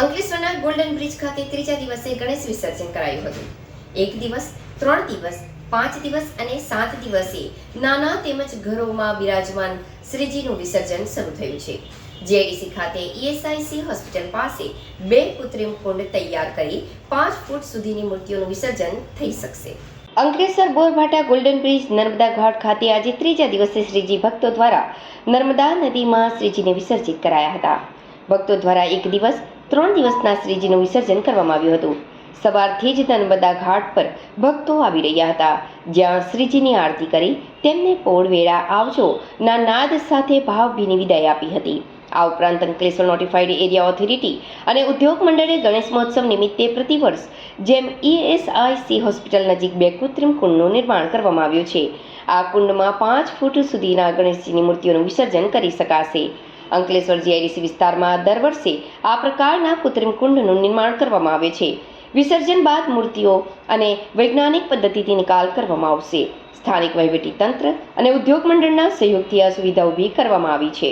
અંકલેશ્વરના golden bridge ખાતે ત્રીજા દિવસે ગણેશ વિસર્જન કરાયું હતું. 1 દિવસ, 3 દિવસ, 5 દિવસ અને 7 દિવસે નાના તેમજ ઘરોમાં બિરાજમાન શ્રીજીનું વિસર્જન શરૂ થયું છે. જેડીસી ખાતે ઈએસઆઈસી હોસ્પિટલ પાસે 2 કૃત્રિમ કુંડ તૈયાર કરી 5 ફૂટ સુધીની મૂર્તિઓનું વિસર્જન થઈ શકશે. અંકલેશ્વર બોરભાટા ગોલ્ડન બ્રિજ નર્મદા ઘાટ ખાતે આજે ત્રીજા દિવસે શ્રીજી ભક્તો દ્વારા નર્મદા નદીમાં શ્રીજીને વિસર્જિત કરાયા હતા. ભક્તો દ્વારા 1 દિવસ, 3 દિવસના શ્રીજીનું વિસર્જન કરવામાં આવ્યું હતું. સવારથી જ નર્મદા ઘાટ પર ભક્તો આવી રહ્યા હતા, જ્યાં શ્રીજીની આરતી કરી તેમને પોળ વેળા આવજો ના નાદ સાથે ભાવભીની વિદાય આપી હતી. આ ઉપરાંત અંકલેશ્વર નોટિફાઈડ એરિયા ઓથોરિટી અને ઉદ્યોગ મંડળે ગણેશ મહોત્સવ નિમિત્તે પ્રતિવર્ષ જેમ ઈએસઆઈસી હોસ્પિટલ નજીક 2 કૃત્રિમ કુંડનું નિર્માણ કરવામાં આવ્યું છે. આ કુંડમાં 5 ફૂટ સુધીના ગણેશજીની મૂર્તિઓનું વિસર્જન કરી શકાશે. અંકલેશ્વર જીઆઈડીસી વિસ્તારમાં દર વર્ષે આ પ્રકારના કૃત્રિમ કુંડનું નિર્માણ કરવામાં આવે છે. વિસર્જન બાદ મૂર્તિઓ અને વૈજ્ઞાનિક પદ્ધતિથી નિકાલ કરવામાં આવશે. સ્થાનિક વહીવટી તંત્ર અને ઉદ્યોગ મંડળના સહયોગથી આ સુવિધા ઊભી કરવામાં આવી છે.